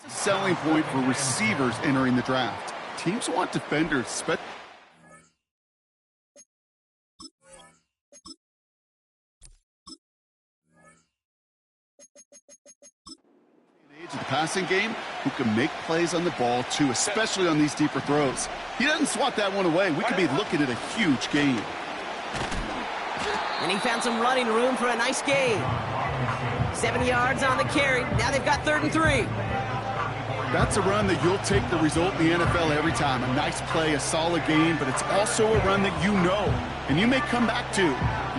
selling point for receivers entering the draft. Teams want defenders, of the passing game, who can make plays on the ball too, especially on these deeper throws. He doesn't swat that one away. We could be looking at a huge gain. And he found some running room for a nice gain. 7 yards on the carry. Now they've got 3rd and 3. That's a run that you'll take the result in the NFL every time. A nice play, a solid gain, but it's also a run that you know and you may come back to,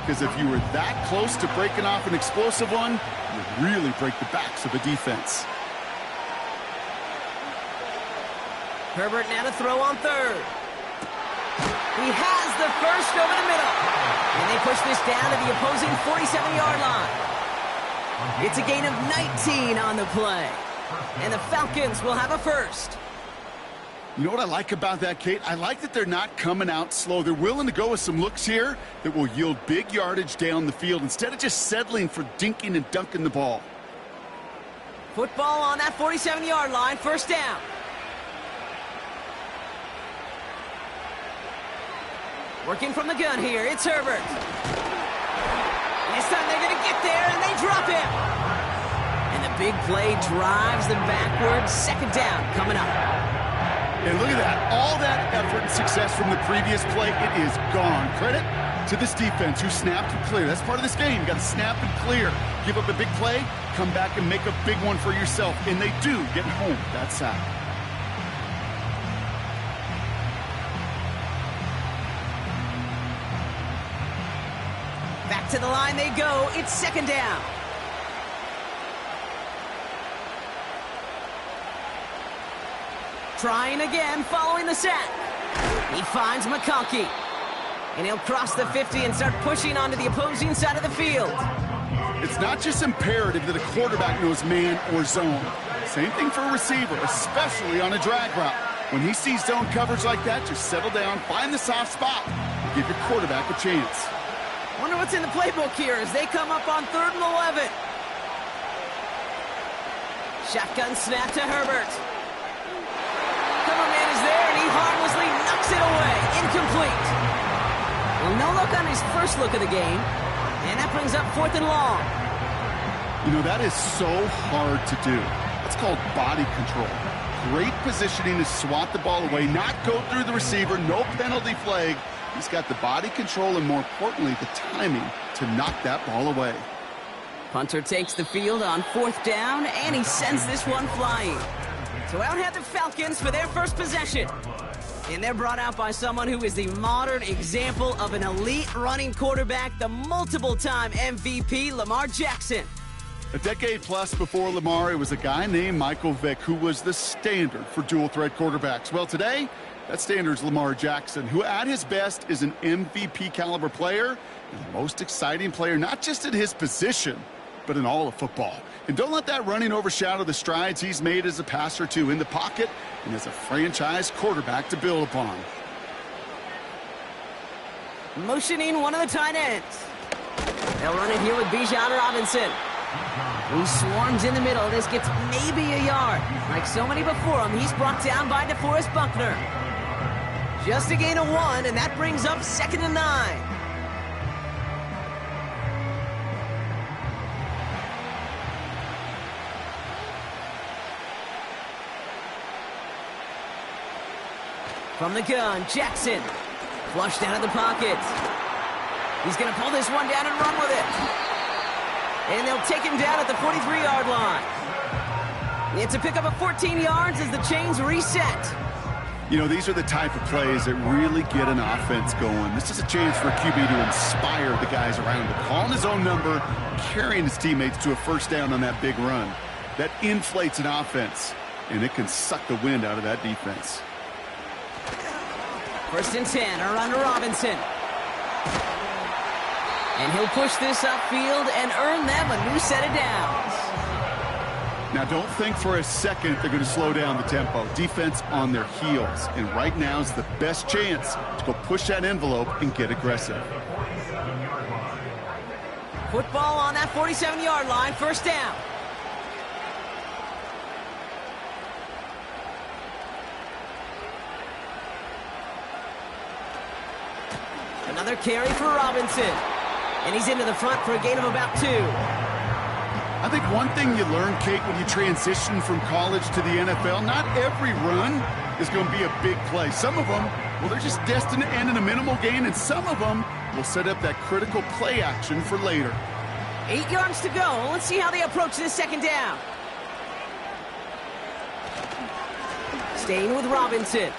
because if you were that close to breaking off an explosive one, you really break the backs of a defense. Herbert now to throw on 3rd. He has the first over the middle. And they push this down to the opposing 47-yard line. It's a gain of 19 on the play. And the Falcons will have a first. You know what I like about that, Kate? I like that they're not coming out slow. They're willing to go with some looks here that will yield big yardage down the field instead of just settling for dinking and dunking the ball. Football on that 47-yard line, first down. Working from the gun here, it's Herbert. This time they're going to get there, and they drop him. And the big play drives them backwards. 2nd down coming up. And look at that. All that effort and success from the previous play, it is gone. Credit to this defense who snapped and cleared. That's part of this game. You got to snap and clear. Give up a big play, come back and make a big one for yourself. And they do get home that sack. Back to the line they go. It's 2nd down. Trying again following the sack. He finds McConkey. And he'll cross the 50 and start pushing onto the opposing side of the field. It's not just imperative that a quarterback knows man or zone. Same thing for a receiver, especially on a drag route. When he sees zone coverage like that, just settle down, find the soft spot, and give your quarterback a chance. Wonder what's in the playbook here as they come up on 3rd and 11. Shotgun snap to Herbert. Cover man is there, and he harmlessly knocks it away. Incomplete. Well, no look on his first look of the game, and that brings up 4th and long. You know, that is so hard to do. That's called body control. Great positioning to swat the ball away, not go through the receiver, no penalty flag. He's got the body control and, more importantly, the timing to knock that ball away. Punter takes the field on 4th down, and he sends this one flying. So out head the Falcons for their first possession. And they're brought out by someone who is the modern example of an elite running quarterback, the multiple-time MVP, Lamar Jackson. A decade plus before Lamar, it was a guy named Michael Vick who was the standard for dual-threat quarterbacks. Well, today, that standard is Lamar Jackson, who at his best is an MVP-caliber player and the most exciting player, not just in his position, but in all of football. And don't let that running overshadow the strides he's made as a passer, too, in the pocket and as a franchise quarterback to build upon. Motioning one of the tight ends. They'll run it here with Bijan Robinson, who swarms in the middle. This gets maybe a yard. Like so many before him, he's brought down by DeForest Buckner. Just a gain of 1, and that brings up 2nd and 9. From the gun, Jackson. Flushed out of the pocket. He's going to pull this one down and run with it. And they'll take him down at the 43-yard line. It's a pickup of 14 yards as the chains reset. You know, these are the type of plays that really get an offense going. This is a chance for a QB to inspire the guys around him. Calling his own number, carrying his teammates to a first down on that big run. That inflates an offense, and it can suck the wind out of that defense. 1st and 10, around to Robinson. And he'll push this upfield and earn them a new set of downs. Now, don't think for a second they're going to slow down the tempo. Defense on their heels. And right now is the best chance to go push that envelope and get aggressive. Football on that 47-yard line, first down. Another carry for Robinson. And he's into the front for a gain of about 2. I think one thing you learn, Kate, when you transition from college to the NFL, not every run is going to be a big play. Some of them, well, they're just destined to end in a minimal gain, and some of them will set up that critical play action for later. 8 yards to go. Let's see how they approach this second down. Staying with Robinson.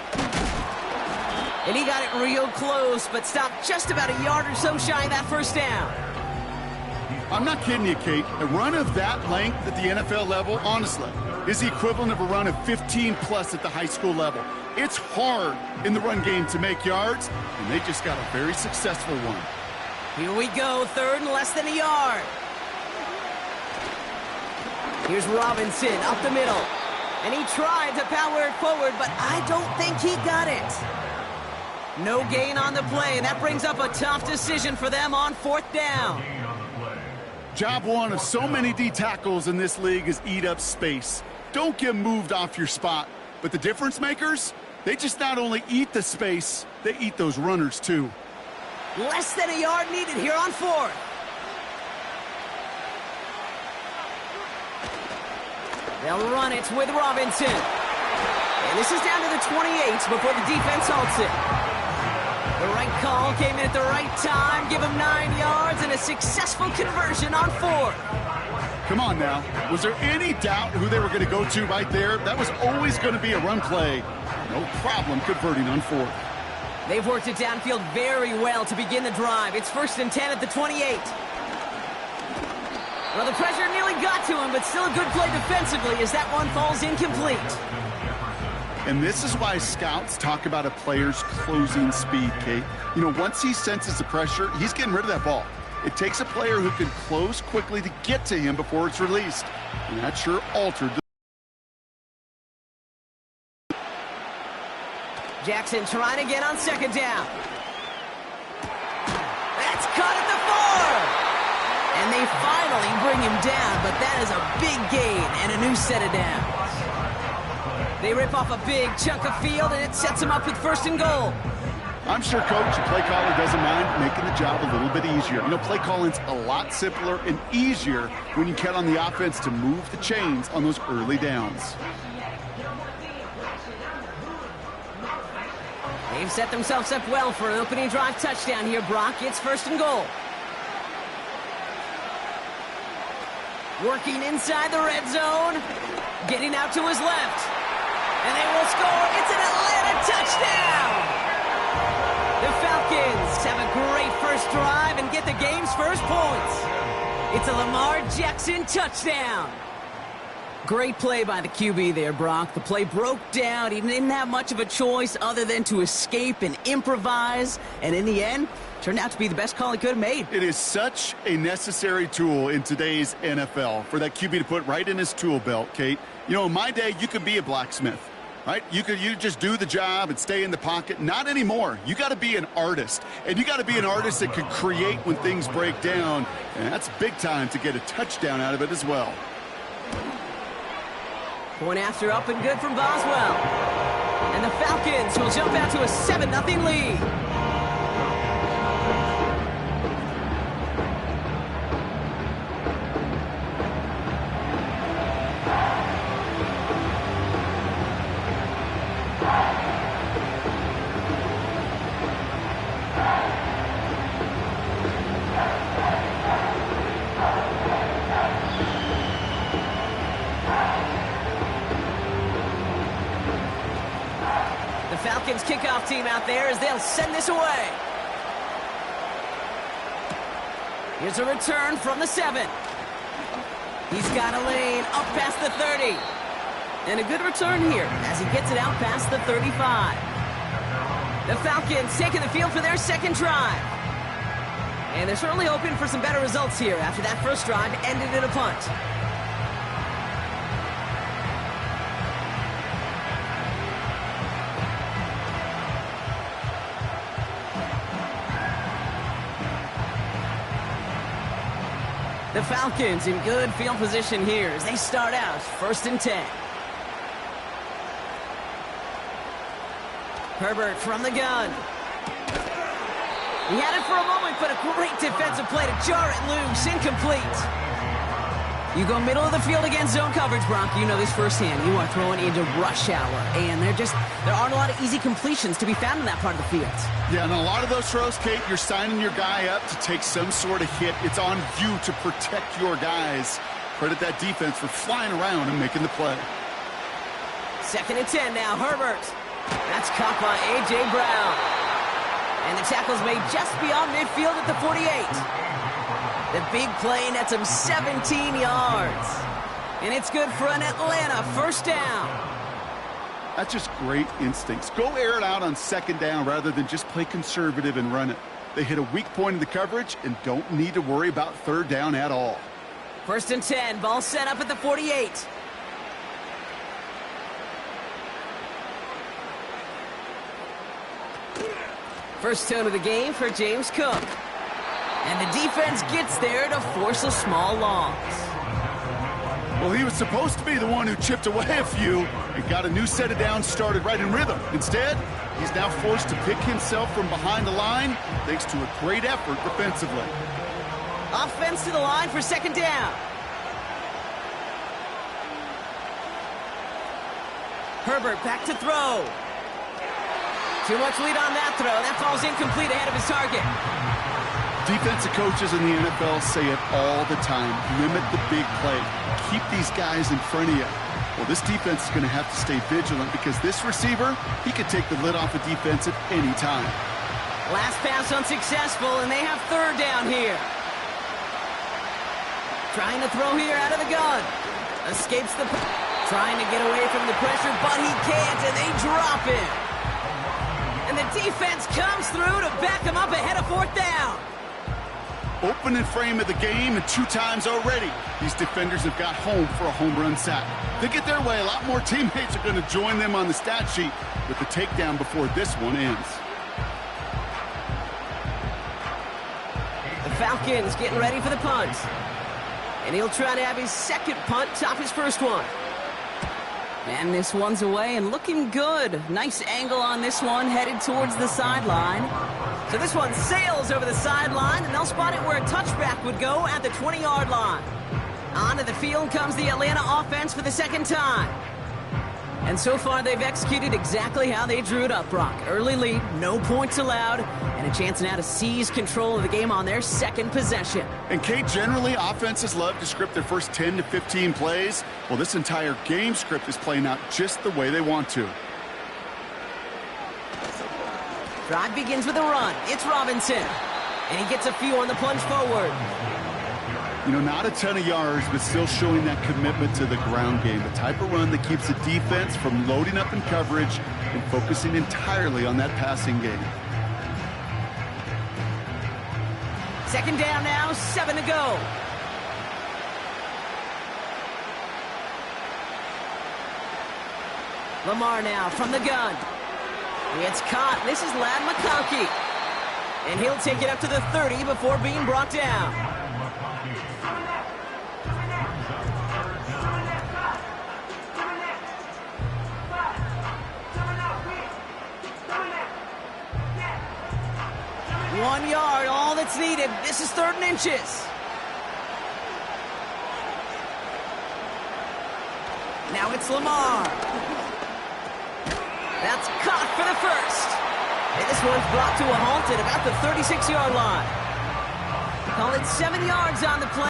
And he got it real close, but stopped just about a yard or so shy of that first down. I'm not kidding you, Kate. A run of that length at the NFL level, honestly, is the equivalent of a run of 15-plus at the high school level. It's hard in the run game to make yards, and they just got a very successful one. Here we go, 3rd and less than a yard. Here's Robinson up the middle. And he tried to power it forward, but I don't think he got it. No gain on the play, and that brings up a tough decision for them on 4th down. Job one of so many D tackles in this league is eat up space. Don't get moved off your spot. But the difference makers, they just not only eat the space, they eat those runners too. Less than a yard needed here on 4th. They'll run it with Robinson. And this is down to the 28 before the defense halts it. The right call came in at the right time. Give him 9 yards and a successful conversion on 4th. Come on now. Was there any doubt who they were going to go to right there? That was always going to be a run play. No problem converting on 4th. They've worked it downfield very well to begin the drive. It's 1st and 10 at the 28. Well, the pressure nearly got to him, but still a good play defensively as that one falls incomplete. And this is why scouts talk about a player's closing speed, Kate. You know, once he senses the pressure, he's getting rid of that ball. It takes a player who can close quickly to get to him before it's released. And that sure altered the... Jackson trying again on 2nd down. That's caught at the 4. And they finally bring him down, but that is a big gain and a new set of downs. They rip off a big chunk of field, and it sets him up with 1st and goal. I'm sure, Coach, the play caller doesn't mind making the job a little bit easier. You know, play calling's a lot simpler and easier when you count on the offense to move the chains on those early downs. They've set themselves up well for an opening drive touchdown here, Brock. It's 1st and goal. Working inside the red zone. Getting out to his left. And they will score. It's an Atlanta touchdown! The Falcons have a great first drive and get the game's first points. It's a Lamar Jackson touchdown. Great play by the QB there, Brock. The play broke down. He didn't have much of a choice other than to escape and improvise. And in the end, turned out to be the best call he could have made. It is such a necessary tool in today's NFL for that QB to put right in his tool belt, Kate. You know, in my day, you could be a blacksmith, right? You just do the job and stay in the pocket. Not anymore. You got to be an artist, and you got to be an artist that can create when things break down, and that's big time to get a touchdown out of it as well. Point after up and good from Boswell. And the Falcons will jump out to a 7-0 lead. Falcons kickoff team out there as they'll send this away. Here's a return from the 7. He's got a lane up past the 30. And a good return here as he gets it out past the 35. The Falcons taking the field for their second drive. And they're certainly hoping for some better results here after that first drive ended in a punt. The Falcons in good field position here as they start out 1st and 10. Herbert from the gun. He had it for a moment, but a great defensive play to jar it loose. Incomplete. You go middle of the field against zone coverage, Bronk. You know this firsthand. You are throwing into rush hour, and there aren't a lot of easy completions to be found in that part of the field. Yeah, and a lot of those throws, Kate, you're signing your guy up to take some sort of hit. It's on you to protect your guys. Credit that defense for flying around and making the play. 2nd and 10 now, Herbert. That's caught by A.J. Brown. And the tackle's made just beyond midfield at the 48. The big play nets him 17 yards. And it's good for an Atlanta first down. That's just great instincts. Go air it out on 2nd down rather than just play conservative and run it. They hit a weak point in the coverage and don't need to worry about 3rd down at all. 1st and 10, ball set up at the 48. First tone of the game for James Cook. And the defense gets there to force a small loss. Well, he was supposed to be the one who chipped away a few and got a new set of downs started right in rhythm. Instead, he's now forced to pick himself from behind the line thanks to a great effort defensively. Offense to the line for 2nd down. Herbert back to throw. Too much lead on that throw. That falls incomplete ahead of his target. Defensive coaches in the NFL say it all the time. Limit the big play. Keep these guys in front of you. Well, this defense is going to have to stay vigilant because this receiver, he could take the lid off a defense at any time. Last pass unsuccessful, and they have 3rd down here. Trying to throw here out of the gun. Escapes the... Trying to get away from the pressure, but he can't, and they drop him. And the defense comes through to back him up ahead of 4th down. Opening frame of the game, and 2 times already, these defenders have got home for a home run sack. They get their way, a lot more teammates are going to join them on the stat sheet with the takedown before this one ends. The Falcons getting ready for the punt. And he'll try to have his 2nd punt top his 1st one. And this one's away and looking good. Nice angle on this one, headed towards the sideline. So this one sails over the sideline, and they'll spot it where a touchback would go at the 20-yard line. Onto the field comes the Atlanta offense for the 2nd time. And so far, they've executed exactly how they drew it up, Brock. Early lead, no points allowed, and a chance now to seize control of the game on their 2nd possession. And, Kate, generally, offenses love to script their first 10 to 15 plays. Well, this entire game script is playing out just the way they want to. Drive begins with a run. It's Robinson. And he gets a few on the plunge forward. You know, not a ton of yards, but still showing that commitment to the ground game. The type of run that keeps the defense from loading up in coverage and focusing entirely on that passing game. 2nd down now, 7 to go. Lamar now from the gun. It's caught. This is Ladd McConkey. And he'll take it up to the 30 before being brought down. One yard, all that's needed. This is 3rd and inches. Now it's Lamar. That's caught for the 1st. And this one's brought to a halt at about the 36-yard line. Call it 7 yards on the play.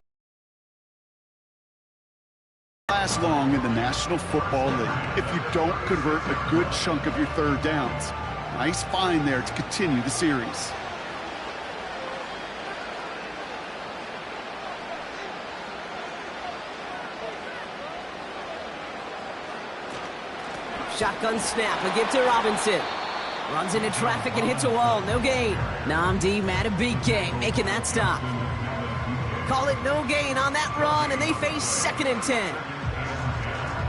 Last long in the National Football League if you don't convert a good chunk of your 3rd downs. Nice find there to continue the series. Shotgun snap, a give to Robinson. Runs into traffic and hits a wall, no gain. Nnamdi Madubuike making that stop. Call it no gain on that run, and they face 2nd and 10.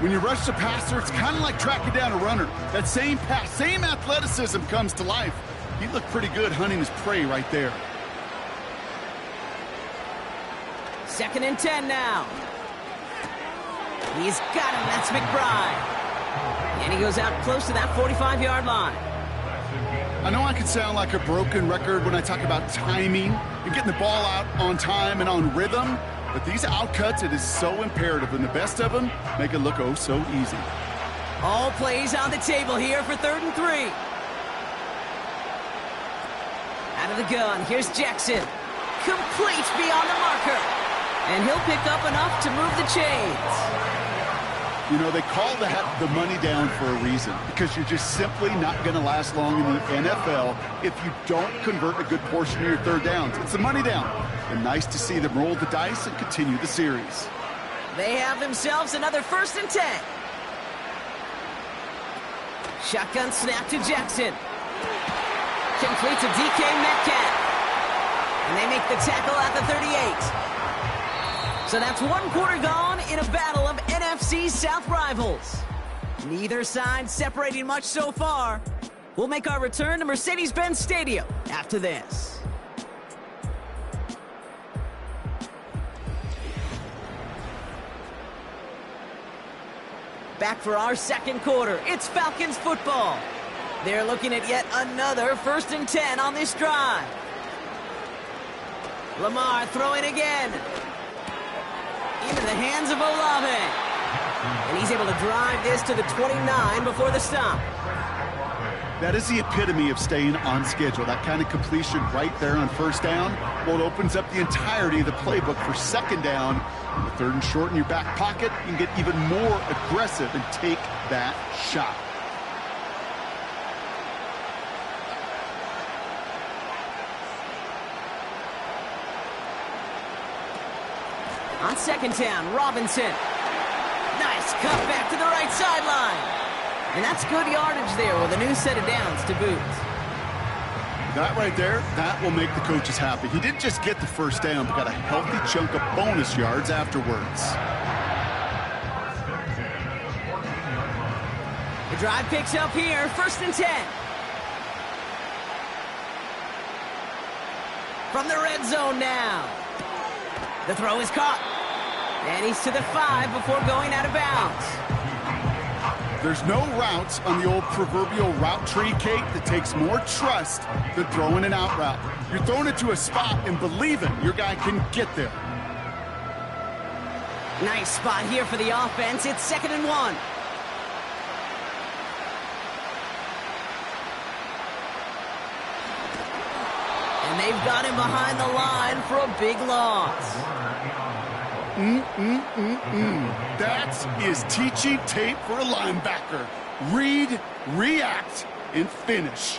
When you rush the passer, it's kind of like tracking down a runner. That same pass, same athleticism comes to life. He looked pretty good hunting his prey right there. 2nd and 10 now. He's got him, that's McBride. And he goes out close to that 45-yard line. I know I can sound like a broken record when I talk about timing and getting the ball out on time and on rhythm, but these outcuts, it is so imperative, and the best of them make it look oh so easy. All plays on the table here for 3rd and 3. Out of the gun, here's Jackson. Complete beyond the marker. And he'll pick up enough to move the chains. You know, they call that the money down for a reason, because you're just simply not going to last long in the NFL if you don't convert a good portion of your 3rd downs. It's the money down. And nice to see them roll the dice and continue the series. They have themselves another 1st and 10. Shotgun snap to Jackson. Complete to DK Metcalf. And they make the tackle at the 38. So that's 1 quarter gone in a battle of NFC South rivals. Neither side separating much so far. We'll make our return to Mercedes-Benz Stadium after this. Back for our 2nd quarter. It's Falcons football. They're looking at yet another 1st and 10 on this drive. Lamar throwing again. Into the hands of Olave. And he's able to drive this to the 29 before the stop. That is the epitome of staying on schedule. That kind of completion right there on 1st down. Well, it opens up the entirety of the playbook for 2nd down. On the 3rd and short in your back pocket, you can get even more aggressive and take that shot. On 2nd down, Robinson. Nice cut back to the right sideline. And that's good yardage there with a new set of downs to boot. That right there, that will make the coaches happy. He didn't just get the 1st down, but got a healthy chunk of bonus yards afterwards. The drive picks up here, 1st and 10. From the red zone now. The throw is caught. And he's to the 5 before going out of bounds. There's no routes on the old proverbial route tree, Kate, that takes more trust than throwing an out route. You're throwing it to a spot and believing your guy can get there. Nice spot here for the offense. It's 2nd and 1. And they've got him behind the line for a big loss. That is teaching tape for a linebacker. Read, react, and finish.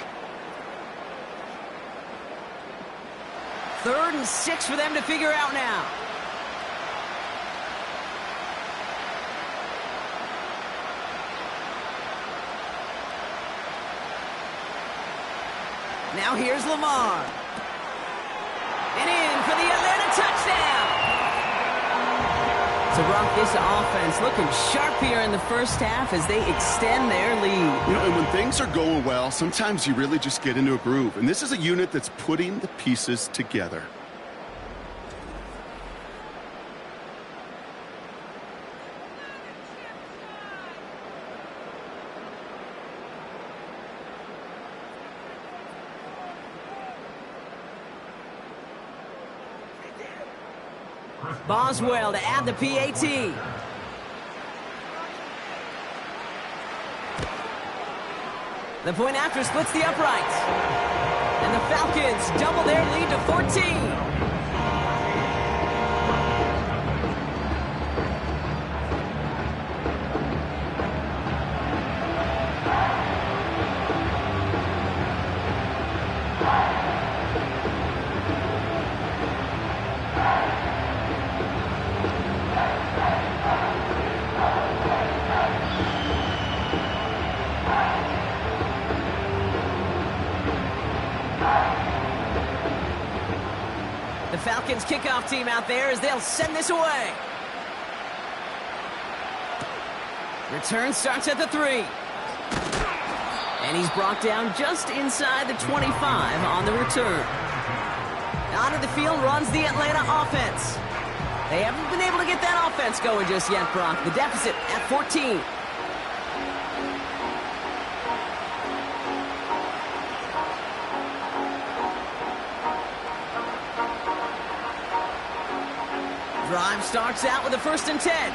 3rd and 6 for them to figure out now. Now here's Lamar. And in for the Atlanta touchdown. So, Brock, this offense looking sharp here in the 1st half as they extend their lead. You know, and when things are going well, sometimes you really just get into a groove. And this is a unit that's putting the pieces together. Boswell to add the PAT. The point after splits the uprights. And the Falcons double their lead to 14. The Falcons kickoff team out there as they'll send this away. Return starts at the 3. And he's brought down just inside the 25 on the return. Onto the field runs the Atlanta offense. They haven't been able to get that offense going just yet, Brock. The deficit at 14. drive starts out with a 1st and 10.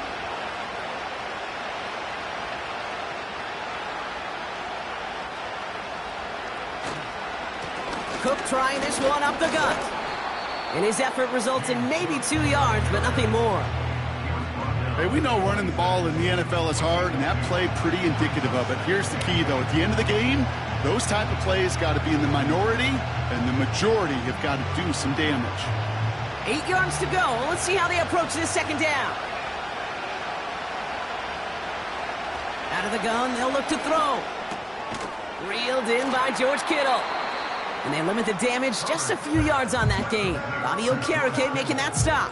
Cook trying this one up the gut. And his effort results in maybe 2 yards, but nothing more. Hey, we know running the ball in the NFL is hard, and that play pretty indicative of it. Here's the key, though. At the end of the game, those type of plays got to be in the minority, and the majority have got to do some damage. 8 yards to go. Let's see how they approach this 2nd down. Out of the gun, they'll look to throw. Reeled in by George Kittle. And they limit the damage just a few yards on that game. Bobby Okereke making that stop.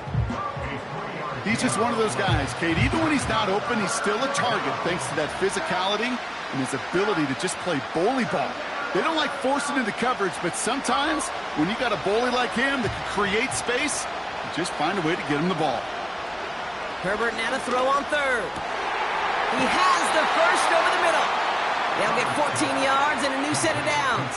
He's just one of those guys, Kate. Even when he's not open, he's still a target thanks to that physicality and his ability to just play bully ball. They don't like forcing into coverage, but sometimes when you got a bully like him that can create space, you just find a way to get him the ball. Herbert now to throw on 3rd. He has the first over the middle. They'll get 14 yards and a new set of downs.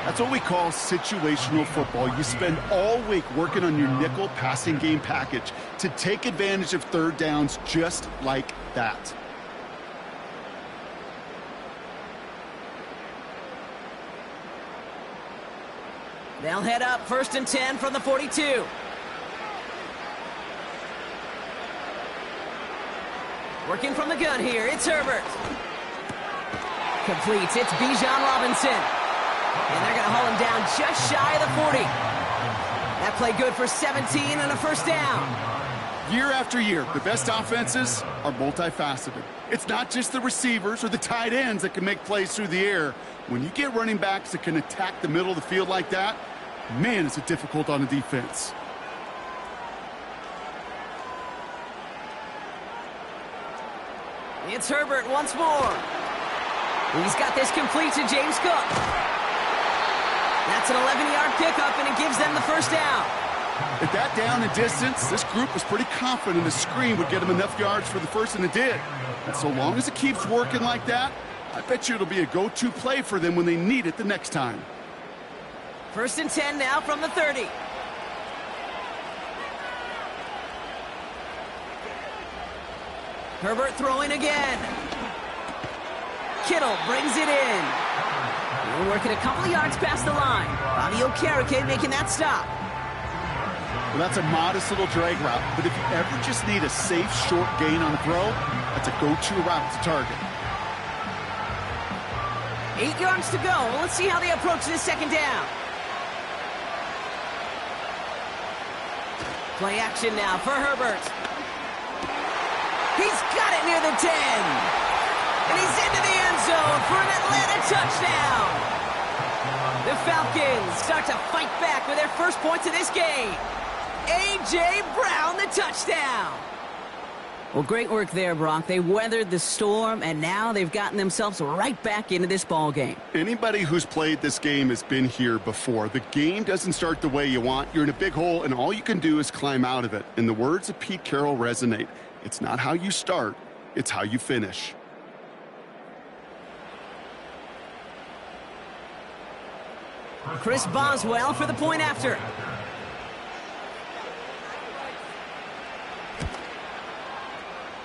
That's what we call situational football. You spend all week working on your nickel passing game package to take advantage of 3rd downs just like that. They'll head up 1st and 10 from the 42. Working from the gun here, it's Herbert. Completes, it's Bijan Robinson. And they're going to haul him down just shy of the 40. That play good for 17 and a 1st down. Year after year, the best offenses are multifaceted. It's not just the receivers or the tight ends that can make plays through the air. When you get running backs that can attack the middle of the field like that, man, is it difficult on the defense. It's Herbert once more. He's got this complete to James Cook. That's an 11-yard pickup, and it gives them the 1st down. At that down and distance, this group was pretty confident the screen would get them enough yards for the 1st, and it did. And so long as it keeps working like that, I bet you it'll be a go-to play for them when they need it the next time. 1st and 10 now from the 30. Herbert throwing again. Kittle brings it in. We're working a couple of yards past the line. Bobby Okereke making that stop. Well, that's a modest little drag route, but if you ever just need a safe, short gain on a throw, that's a go-to route to target. 8 yards to go. Let's see how they approach this 2nd down. Play action now for Herbert. He's got it near the 10. And he's into the end zone for an Atlanta touchdown. The Falcons start to fight back with their first points of this game. A.J. Brown, the touchdown. Well, great work there, Brock. They weathered the storm, and now they've gotten themselves right back into this ball game. Anybody who's played this game has been here before. The game doesn't start the way you want. You're in a big hole, and all you can do is climb out of it. And the words of Pete Carroll resonate. It's not how you start, it's how you finish. Chris Boswell for the point after.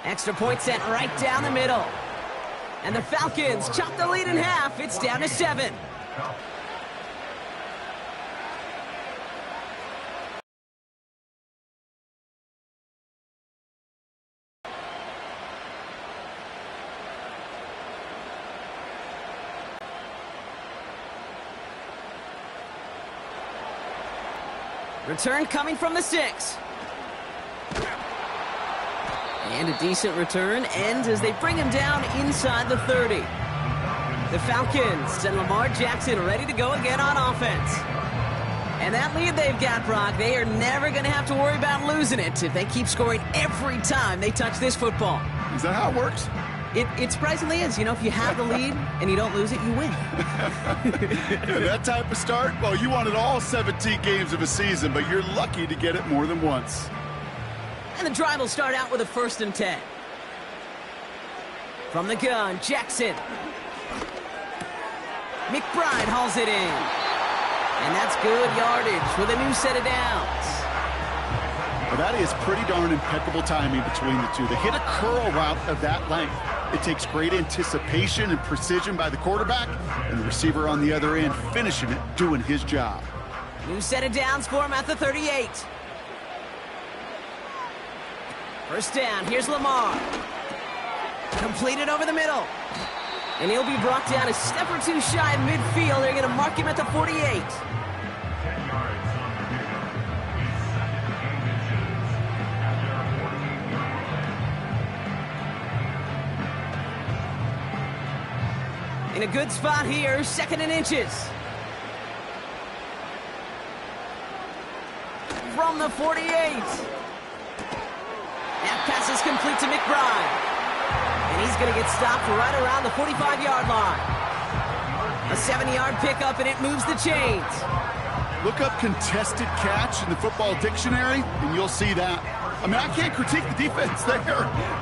Extra point sent right down the middle. And the Falcons chop the lead in half. It's down to 7. Return coming from the 6. And a decent return ends as they bring him down inside the 30. The Falcons and Lamar Jackson ready to go again on offense. And that lead they've got, Brock, they are never going to have to worry about losing it if they keep scoring every time they touch this football. Is that how it works? It surprisingly is. You know, if you have the lead and you don't lose it, you win. Yeah, that type of start, well, you wanted all 17 games of a season, but you're lucky to get it more than once. And the drive will start out with a 1st and 10. From the gun, Jackson. McBride hauls it in. And that's good yardage with a new set of downs. Well, that is pretty darn impeccable timing between the two. They hit a curl route of that length. It takes great anticipation and precision by the quarterback, and the receiver on the other end finishing it, doing his job. New set of downs for him at the 38. First down, here's Lamar. Completed over the middle. And he'll be brought down a step or two shy of midfield. They're going to mark him at the 48. In a good spot here, 2nd and inches. From the 48. That pass is complete to McBride. And he's going to get stopped right around the 45-yard line. A 70-yard pickup, and it moves the chains. Look up contested catch in the football dictionary, and you'll see that. I mean, I can't critique the defense there.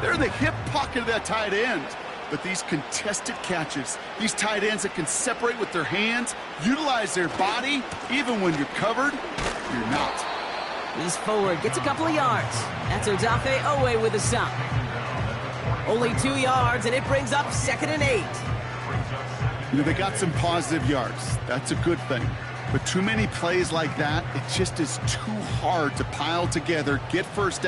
They're in the hip pocket of that tight end. But these contested catches, these tight ends that can separate with their hands, utilize their body, even when you're covered, you're not. He's forward, gets a couple of yards. That's Odafe Owe with a stop. Only 2 yards, and it brings up 2nd and 8. You know, they got some positive yards. That's a good thing. But too many plays like that, it just is too hard to pile together, get first down.